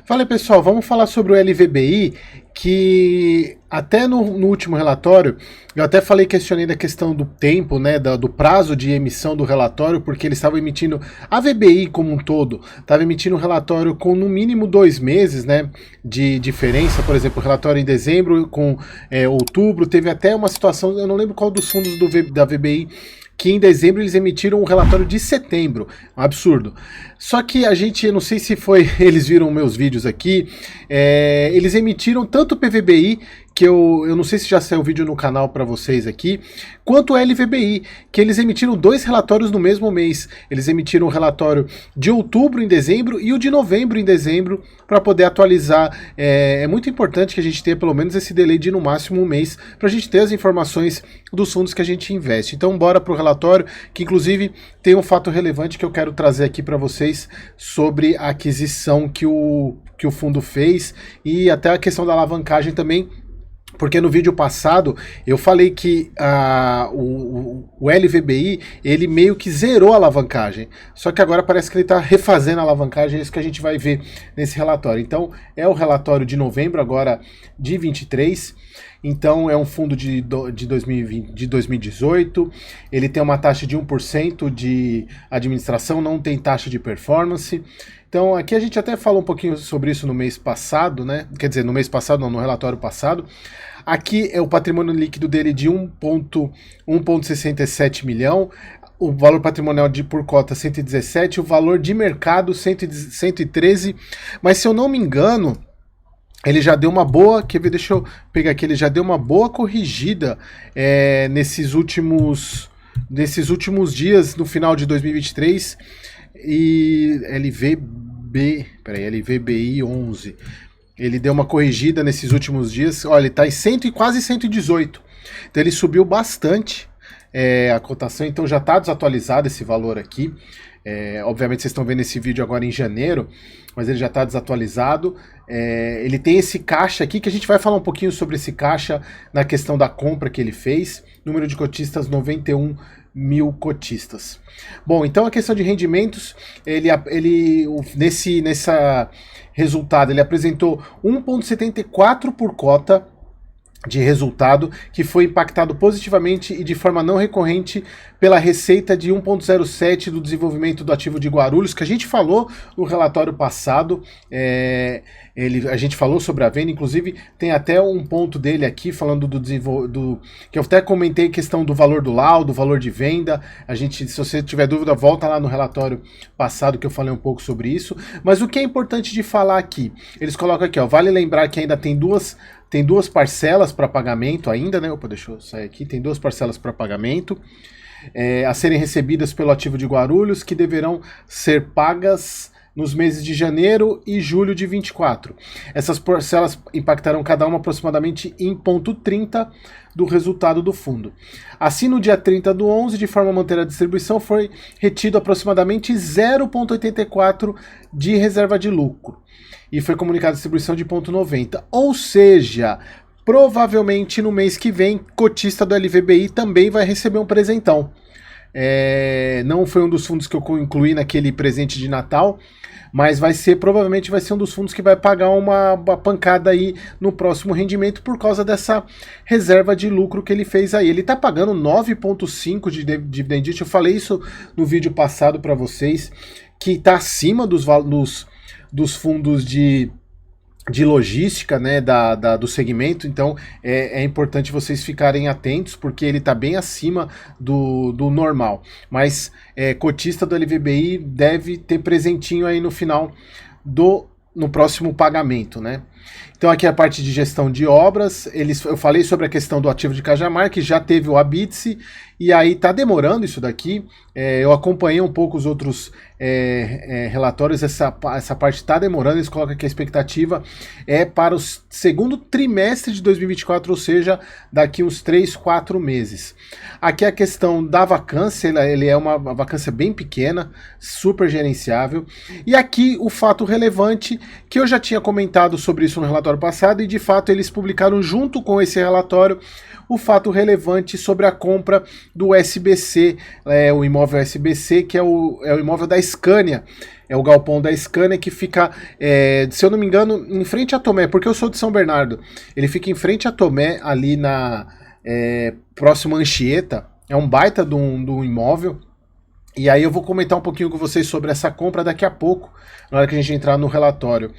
Fala aí, pessoal, vamos falar sobre o LVBI, que até no último relatório, eu até questionei da questão do tempo, né, do prazo de emissão do relatório, porque eles estavam emitindo, a VBI como um todo, estava emitindo um relatório com no mínimo 2 meses, né, de diferença. Por exemplo, o relatório em dezembro com outubro, teve até uma situação, eu não lembro qual dos fundos da VBI, que em dezembro eles emitiram um relatório de setembro. Um absurdo. Só que a gente, eu não sei se foi, eles viram meus vídeos aqui, eles emitiram tanto o PVBI, que eu não sei se já saiu o vídeo no canal para vocês aqui, quanto o LVBI, que eles emitiram 2 relatórios no mesmo mês. Eles emitiram o relatório de outubro em dezembro e o de novembro em dezembro, para poder atualizar. É muito importante que a gente tenha pelo menos esse delay de no máximo um mês, para a gente ter as informações dos fundos que a gente investe. Então bora para o relatório, que inclusive tem um fato relevante que eu quero trazer aqui para vocês sobre a aquisição que o fundo fez, e até a questão da alavancagem também. Porque no vídeo passado eu falei que o LVBI, ele meio que zerou a alavancagem. Só que agora parece que ele está refazendo a alavancagem, é isso que a gente vai ver nesse relatório. Então é o relatório de novembro agora de 23. Então é um fundo de 2020, de 2018, ele tem uma taxa de 1% de administração, não tem taxa de performance. Então aqui a gente até falou um pouquinho sobre isso no mês passado, né? Quer dizer, no mês passado não, no relatório passado. Aqui é o patrimônio líquido dele de 1,67 milhão, o valor patrimonial por cota 117, o valor de mercado 113, mas se eu não me engano, ele já deu uma boa, quer ver, deixa eu pegar aqui, ele já deu uma boa corrigida nesses últimos dias, no final de 2023, e LVBI 11, ele deu uma corrigida nesses últimos dias, olha, ele está em quase 118, então ele subiu bastante a cotação, então já está desatualizado esse valor aqui. Obviamente vocês estão vendo esse vídeo agora em janeiro, mas ele já está desatualizado. Ele tem esse caixa aqui, que a gente vai falar um pouquinho sobre esse caixa na questão da compra que ele fez. Número de cotistas, 91 mil cotistas. Bom, então a questão de rendimentos, nessa resultado, ele apresentou 1,74 por cota de resultado, que foi impactado positivamente e de forma não recorrente pela receita de 1,07 do desenvolvimento do ativo de Guarulhos, que a gente falou no relatório passado. A gente falou sobre a venda, inclusive tem até um ponto dele aqui falando que eu até comentei a questão do valor do laudo, valor de venda. Se você tiver dúvida, volta lá no relatório passado que eu falei um pouco sobre isso. Mas o que é importante de falar aqui, eles colocam aqui, ó, vale lembrar que ainda tem duas parcelas para pagamento ainda, né? Opa, deixa eu sair aqui. Tem 2 parcelas para pagamento a serem recebidas pelo ativo de Guarulhos, que deverão ser pagas nos meses de janeiro e julho de 24. Essas parcelas impactarão cada uma aproximadamente em 0,30 do resultado do fundo. Assim, no dia 30/11, de forma a manter a distribuição, foi retido aproximadamente 0,84 de reserva de lucro. E foi comunicada a distribuição de 0,90. Ou seja, provavelmente no mês que vem, cotista do LVBI também vai receber um presentão. Não foi um dos fundos que eu incluí naquele presente de Natal, mas provavelmente vai ser um dos fundos que vai pagar uma pancada aí no próximo rendimento por causa dessa reserva de lucro que ele fez aí. Ele está pagando 9,5 de dividend yield. Eu falei isso no vídeo passado para vocês, que está acima dos fundos de logística, né, do segmento. Então é importante vocês ficarem atentos, porque ele está bem acima do normal. Mas cotista do LVBI deve ter presentinho aí no final no próximo pagamento, né? Então aqui a parte de gestão de obras, eu falei sobre a questão do ativo de Cajamar, que já teve o Habite, e aí tá demorando isso daqui. Eu acompanhei um pouco os outros relatórios, essa parte tá demorando. Eles colocam que a expectativa é para o segundo trimestre de 2024, ou seja, daqui uns 3-4 meses. Aqui a questão da vacância, ele é uma vacância bem pequena, super gerenciável. E aqui o fato relevante, que eu já tinha comentado sobre isso no relatório passado e, de fato, eles publicaram junto com esse relatório o fato relevante sobre a compra do SBC, o imóvel SBC, que é o imóvel da Scania. É o galpão da Scania que fica, se eu não me engano, em frente a Tomé, porque eu sou de São Bernardo. Ele fica em frente a Tomé, ali próximo a Anchieta. É um baita de um imóvel. E aí eu vou comentar um pouquinho com vocês sobre essa compra daqui a pouco, na hora que a gente entrar no relatório.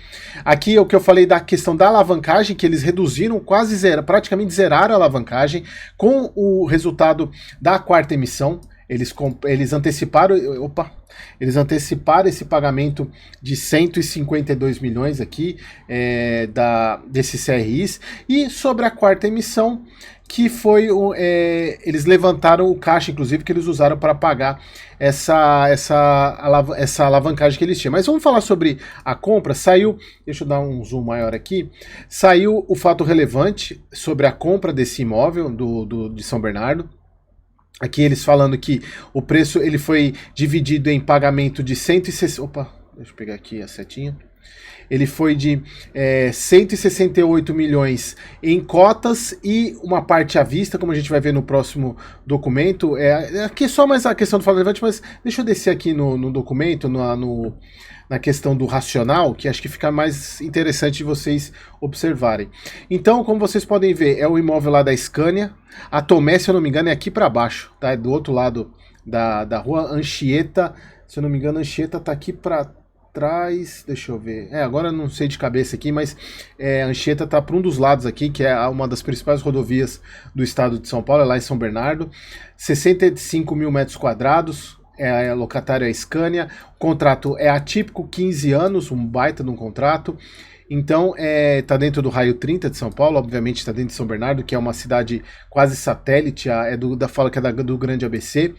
Aqui é o que eu falei da questão da alavancagem, que eles reduziram, praticamente zeraram a alavancagem, com o resultado da quarta emissão. Eles anteciparam esse pagamento de 152 milhões aqui desses CRIs. E sobre a quarta emissão, que foi eles levantaram o caixa, inclusive, que eles usaram para pagar essa alavancagem que eles tinham. Mas vamos falar sobre a compra. Deixa eu dar um zoom maior aqui, saiu o fato relevante sobre a compra desse imóvel de São Bernardo. Aqui eles falando que o preço ele foi dividido em pagamento de 160... Opa, deixa eu pegar aqui a setinha. Ele foi de 168 milhões em cotas e uma parte à vista, como a gente vai ver no próximo documento. Aqui é só mais a questão do fato relevante, mas deixa eu descer aqui no documento, na questão do racional, que acho que fica mais interessante de vocês observarem. Então, como vocês podem ver, é o imóvel lá da Scania. A Tomé, se eu não me engano, é aqui para baixo, tá? É do outro lado da rua Anchieta. Se eu não me engano, Anchieta está aqui para trás. Deixa eu ver. Agora eu não sei de cabeça aqui, mas a Anchieta está para um dos lados aqui, que é uma das principais rodovias do estado de São Paulo, é lá em São Bernardo. 65 mil metros quadrados. A locatária é a Scania, o contrato é atípico, 15 anos, um baita de um contrato. Então, está dentro do raio 30 de São Paulo, obviamente está dentro de São Bernardo, que é uma cidade quase satélite, fala que é do Grande ABC.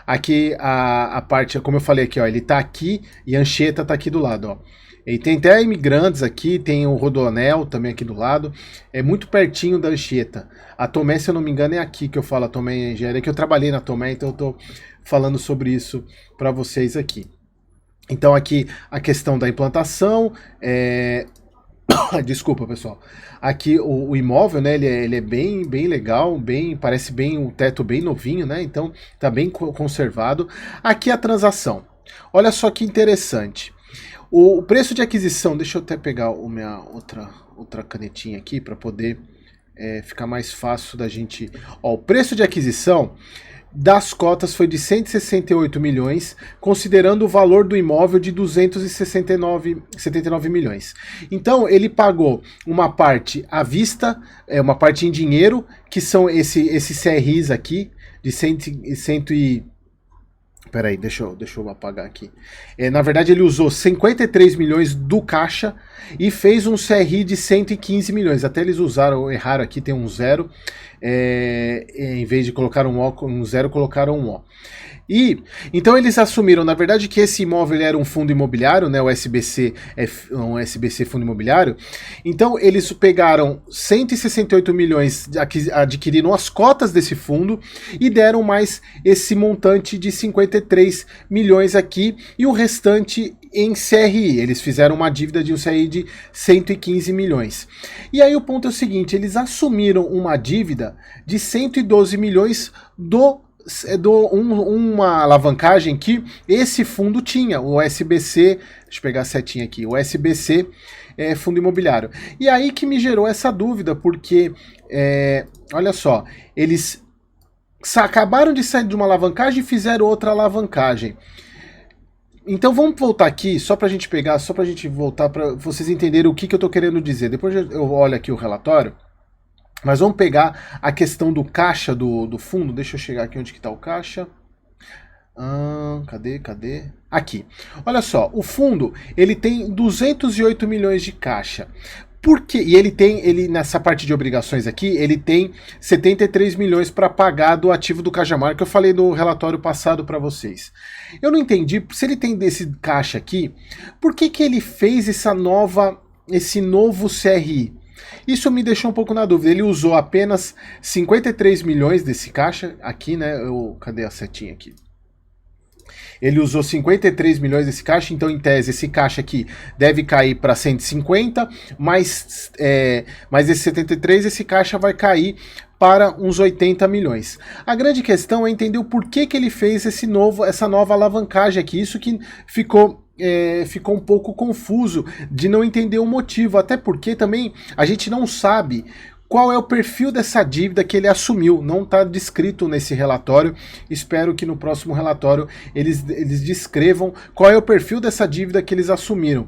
Aqui a parte, como eu falei aqui, ó, ele está aqui e a Anchieta está aqui do lado, ó. E tem até imigrantes aqui, tem o Rodoanel também aqui do lado, é muito pertinho da Anchieta. A Tomé, se eu não me engano, é aqui que eu falo, a Tomé em Engenharia, que eu trabalhei na Tomé, então eu estou falando sobre isso para vocês aqui. Então aqui a questão da implantação, desculpa pessoal, aqui o imóvel, né, ele é bem legal, parece bem o teto bem novinho, né, então tá bem conservado. Aqui a transação, olha só que interessante. O preço de aquisição, deixa eu até pegar a minha outra canetinha aqui para poder ficar mais fácil da gente... Ó, o preço de aquisição das cotas foi de 168 milhões, considerando o valor do imóvel de 279 milhões. Então ele pagou uma parte à vista, uma parte em dinheiro, que são esses CRIs aqui, de 100 Peraí, deixa eu apagar aqui. Na verdade, ele usou 53 milhões do caixa e fez um CRI de 115 milhões. Até eles erraram aqui, tem um zero. Em vez de colocar um zero, colocaram um O. E então eles assumiram, na verdade, que esse imóvel era um fundo imobiliário, né? O SBC é um SBC fundo imobiliário. Então eles pegaram 168 milhões, adquiriram as cotas desse fundo e deram mais esse montante de 53 milhões aqui e o restante em CRI. Eles fizeram uma dívida de um CRI de 115 milhões. E aí o ponto é o seguinte, eles assumiram uma dívida de 112 milhões uma alavancagem que esse fundo tinha, o SBC, deixa eu pegar a setinha aqui, o SBC fundo imobiliário. E aí que me gerou essa dúvida, porque, olha só, eles acabaram de sair de uma alavancagem e fizeram outra alavancagem. Então vamos voltar aqui, só pra gente voltar para vocês entenderem o que eu tô querendo dizer. Depois eu olho aqui o relatório. Mas vamos pegar a questão do caixa do fundo. Deixa eu chegar aqui onde que está o caixa. Cadê? Aqui. Olha só, o fundo ele tem 208 milhões de caixa. Por quê? E ele nessa parte de obrigações aqui, ele tem 73 milhões para pagar do ativo do Cajamar, que eu falei no relatório passado para vocês. Eu não entendi, se ele tem desse caixa aqui, por que ele fez esse novo CRI? Isso me deixou um pouco na dúvida. Ele usou apenas 53 milhões desse caixa aqui, né? Cadê a setinha aqui? Ele usou 53 milhões desse caixa, então em tese esse caixa aqui deve cair para 150, mas esse 73, esse caixa vai cair para uns 80 milhões. A grande questão é entender o porquê que ele fez essa nova alavancagem aqui, isso que ficou um pouco confuso de não entender o motivo, até porque também a gente não sabe qual é o perfil dessa dívida que ele assumiu, não está descrito nesse relatório. Espero que no próximo relatório eles descrevam qual é o perfil dessa dívida que eles assumiram.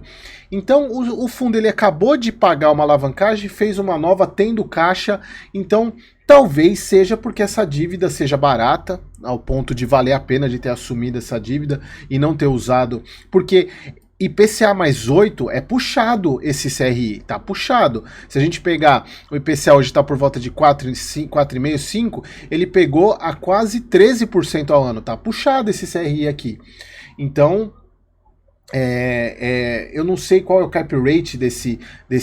Então o fundo ele acabou de pagar uma alavancagem, fez uma nova tendo caixa, então talvez seja porque essa dívida seja barata, ao ponto de valer a pena de ter assumido essa dívida e não ter usado, porque IPCA mais 8 é puxado esse CRI, tá puxado. Se a gente pegar, o IPCA hoje está por volta de 4,5, 5, ele pegou a quase 13% ao ano, tá puxado esse CRI aqui. Então, eu não sei qual é o cap rate desse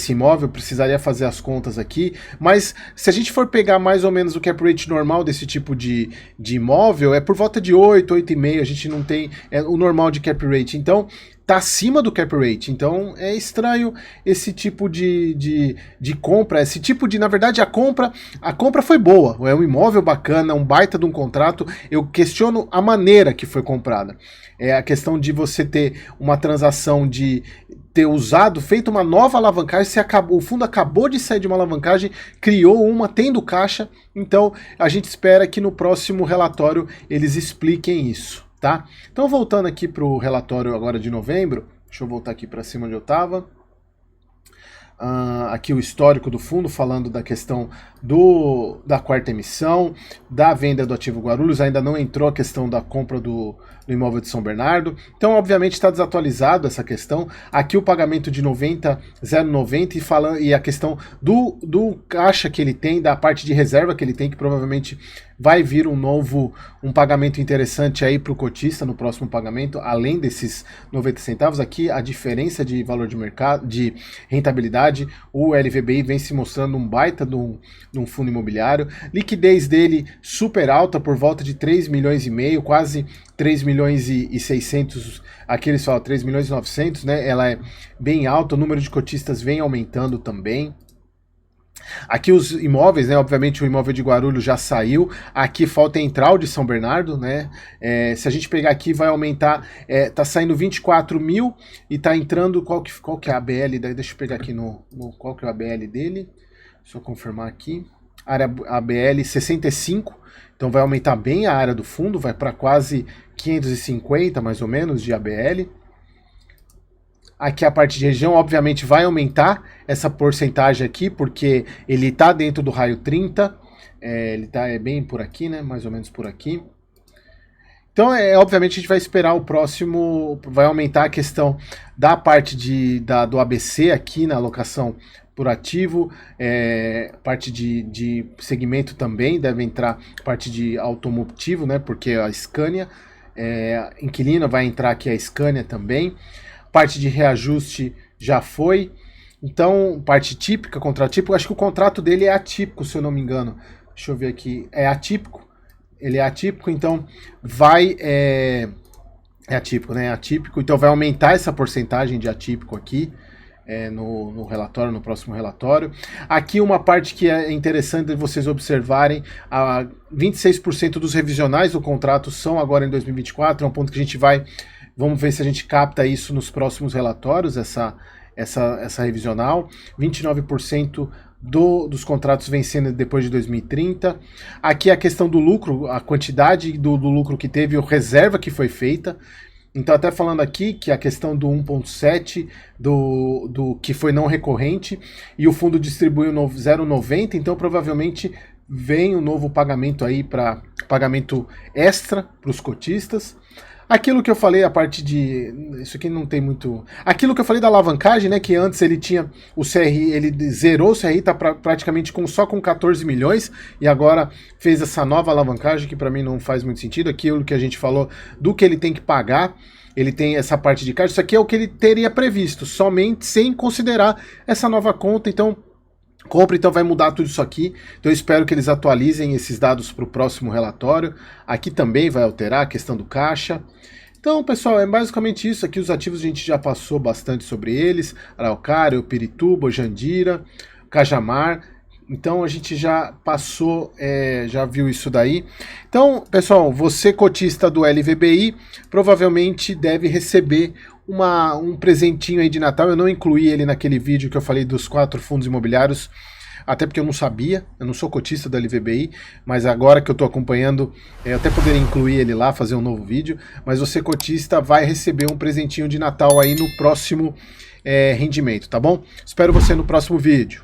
imóvel, precisaria fazer as contas aqui, mas se a gente for pegar mais ou menos o cap rate normal desse tipo de imóvel, é por volta de 8, 8,5, a gente não tem o normal de cap rate, então tá acima do cap rate, então é estranho esse tipo de compra, esse tipo de, na verdade a compra foi boa, é um imóvel bacana, um baita de um contrato, eu questiono a maneira que foi comprada, é a questão de você ter uma transação de ter feito uma nova alavancagem, o fundo acabou de sair de uma alavancagem, criou uma, tendo caixa, então a gente espera que no próximo relatório eles expliquem isso. Tá? Então voltando aqui para o relatório agora de novembro, deixa eu voltar aqui para cima onde eu estava. Aqui o histórico do fundo, falando da questão da quarta emissão, da venda do ativo Guarulhos, ainda não entrou a questão da compra do imóvel de São Bernardo, então obviamente está desatualizado essa questão, aqui o pagamento de 0,90 e a questão do caixa que ele tem, da parte de reserva que ele tem, que provavelmente vai vir um pagamento interessante aí para o cotista no próximo pagamento, além desses 90 centavos, aqui a diferença de valor de mercado, de rentabilidade, o LVBI vem se mostrando um baita de um fundo imobiliário, liquidez dele super alta, por volta de 3 milhões e meio, quase 3 milhões e 600, aqui eles falam 3 milhões e 900, né? Ela é bem alta, o número de cotistas vem aumentando também. Aqui os imóveis, né? Obviamente o imóvel de Guarulhos já saiu. Aqui falta entrar o de São Bernardo, né? Se a gente pegar aqui, vai aumentar. Tá saindo 24 mil e tá entrando. Qual que é a ABL? Deixa eu pegar aqui qual que é a ABL dele. Deixa eu confirmar aqui. Área ABL 65. Então vai aumentar bem a área do fundo, vai para quase 550 mais ou menos de ABL. Aqui a parte de região, obviamente, vai aumentar essa porcentagem aqui, porque ele está dentro do raio 30, ele está bem por aqui, né? Mais ou menos por aqui. Então, obviamente, a gente vai esperar o próximo, vai aumentar a questão da parte do ABC aqui na alocação por ativo, parte de segmento também, deve entrar parte de automotivo, né? Porque a Scania, inquilino, vai entrar aqui a Scania também. Parte de reajuste já foi. Então, parte típica, contrato típico. Acho que o contrato dele é atípico, se eu não me engano. Deixa eu ver aqui. É atípico. Ele é atípico, então vai... É atípico, né? É atípico. Então vai aumentar essa porcentagem de atípico aqui no relatório, no próximo relatório. Aqui uma parte que é interessante de vocês observarem. 26% dos revisionais do contrato são agora em 2024. É um ponto que a gente vai... Vamos ver se a gente capta isso nos próximos relatórios, essa revisional. 29% dos contratos vencendo depois de 2030. Aqui a questão do lucro, a quantidade do lucro que teve, a reserva que foi feita. Então, até falando aqui que a questão do 1,7 do que foi não recorrente e o fundo distribuiu 0,90, então provavelmente vem um novo pagamento aí para pagamento extra para os cotistas. Aquilo que eu falei, a parte de... Isso aqui não tem muito... Aquilo que eu falei da alavancagem, né? Que antes ele tinha o CRI, ele zerou o CRI, tá praticamente só com 14 milhões, e agora fez essa nova alavancagem, que para mim não faz muito sentido. Aquilo que a gente falou do que ele tem que pagar, ele tem essa parte de caixa. Isso aqui é o que ele teria previsto, somente sem considerar essa nova conta, então... Compra, então vai mudar tudo isso aqui, então eu espero que eles atualizem esses dados para o próximo relatório. Aqui também vai alterar a questão do caixa. Então, pessoal, é basicamente isso. Aqui os ativos a gente já passou bastante sobre eles. Araucária, Pirituba, Jandira, Cajamar. Então a gente já passou, já viu isso daí. Então, pessoal, você cotista do LVBI provavelmente deve receber um presentinho aí de Natal. Eu não incluí ele naquele vídeo que eu falei dos 4 fundos imobiliários, até porque eu não sabia, eu não sou cotista do LVBI, mas agora que eu estou acompanhando, eu até poderia incluir ele lá, fazer um novo vídeo, mas você cotista vai receber um presentinho de Natal aí no próximo rendimento, tá bom? Espero você no próximo vídeo.